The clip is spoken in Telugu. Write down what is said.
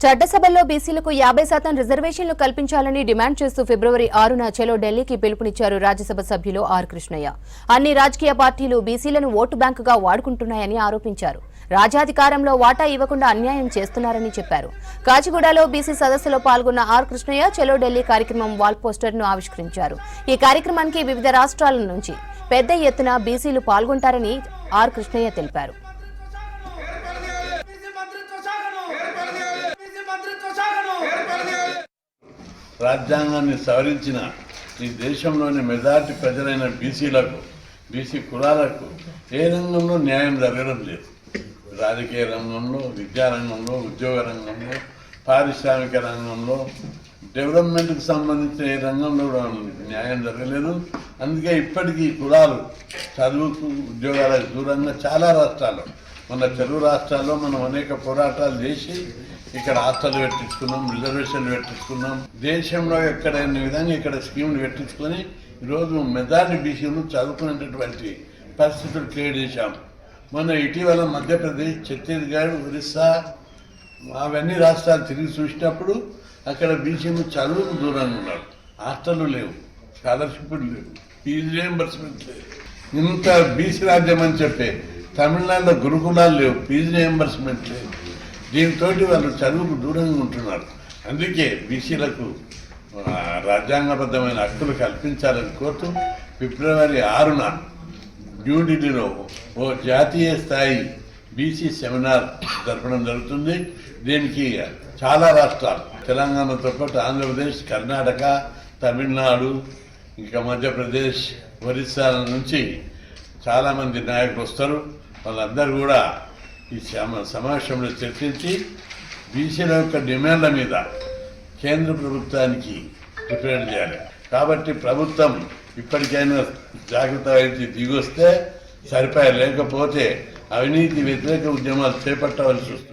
చట్టసభల్లో బీసీలకు 50% రిజర్వేషన్లు కల్పించాలని డిమాండ్ చేస్తూ ఫిబ్రవరి 6న చలో ఢిల్లీకి పిలుపునిచ్చారు రాజ్యసభ సభ్యులు ఆర్ కృష్ణయ్య. అన్ని రాజకీయ పార్టీలు బీసీలను ఓటు బ్యాంకుగా వాడుకుంటున్నాయని ఆరోపించారు. రాజ్యాధికారంలో వాటా ఇవ్వకుండా అన్యాయం చేస్తున్నారని చెప్పారు. కాచిగూడలో బీసీ సదస్సులో పాల్గొన్న ఆర్ కృష్ణయ్య చలో ఢిల్లీ కార్యక్రమం వాల్ పోస్టర్ను ఆవిష్కరించారు. ఈ కార్యక్రమానికి వివిధ రాష్ట్రాల నుంచి పెద్ద ఎత్తున బీసీలు పాల్గొంటారని ఆర్ కృష్ణయ్య తెలిపారు. రాజ్యాంగాన్ని సవరించిన ఈ దేశంలోని మెజార్టీ ప్రజలైన బీసీలకు, బీసీ కులాలకు ఏ రంగంలో న్యాయం జరగడం లేదు. రాజకీయ రంగంలో, విద్యారంగంలో, ఉద్యోగ రంగంలో, పారిశ్రామిక రంగంలో, డెవలప్మెంట్కి సంబంధించిన ఏ రంగంలో న్యాయం జరగలేదు. అందుకే ఇప్పటికీ కులాలు చదువుకు, ఉద్యోగాలకు దూరంగా చాలా రాష్ట్రాల్లో, మన తెలుగు రాష్ట్రాల్లో మనం అనేక పోరాటాలు చేసి ఇక్కడ హాస్టల్ పెట్టించుకున్నాం, రిజర్వేషన్లు పెట్టించుకున్నాం. దేశంలో ఎక్కడైన విధంగా ఇక్కడ స్కీములు పెట్టించుకొని ఈరోజు మెజారిటీ బీసీలు చదువుకునేటటువంటి పరిస్థితులు క్రియేట్ చేశాం. మొన్న ఇటీవల మధ్యప్రదేశ్, ఛత్తీస్గఢ్, ఒరిస్సా అవన్నీ రాష్ట్రాలు తిరిగి చూసినప్పుడు అక్కడ బీసీలు చదువుకు దూరంగా ఉన్నారు. హాస్టళ్ళు లేవు, స్కాలర్షిప్లు లేవు, ఫీజు రియంబర్స్మెంట్ లేదు. ఇంత బీసీ రాజ్యం అని చెప్పే తమిళనాడులో గురుకులాలు లేవు, ఫీజు రియంబర్స్మెంట్ లేదు. దీంతో వాళ్ళు చదువుకు దూరంగా ఉంటున్నారు. అందుకే బీసీలకు రాజ్యాంగబద్ధమైన హక్కులు కల్పించాలని కోరుతూ ఫిబ్రవరి 6న న్యూఢిల్లీలో ఓ జాతీయ స్థాయి బీసీ సెమినార్ జరపడం జరుగుతుంది. దీనికి చాలా రాష్ట్రాలు, తెలంగాణతో పాటు ఆంధ్రప్రదేశ్, కర్ణాటక, తమిళనాడు, ఇంకా మధ్యప్రదేశ్, ఒరిస్సా నుంచి చాలామంది నాయకులు వస్తారు. వాళ్ళందరూ కూడా ఈ సమావేశంలో చర్చించి బీసీల యొక్క డిమాండ్ల మీద కేంద్ర ప్రభుత్వానికి రిప్రజెంట్ చేయాలి. కాబట్టి ప్రభుత్వం ఇప్పటికైనా జాగ్రత్త వహించి దిగొస్తే సరిపోయే, లేకపోతే అవినీతి వ్యతిరేక ఉద్యమాలు చేపట్టవలసి వస్తుంది.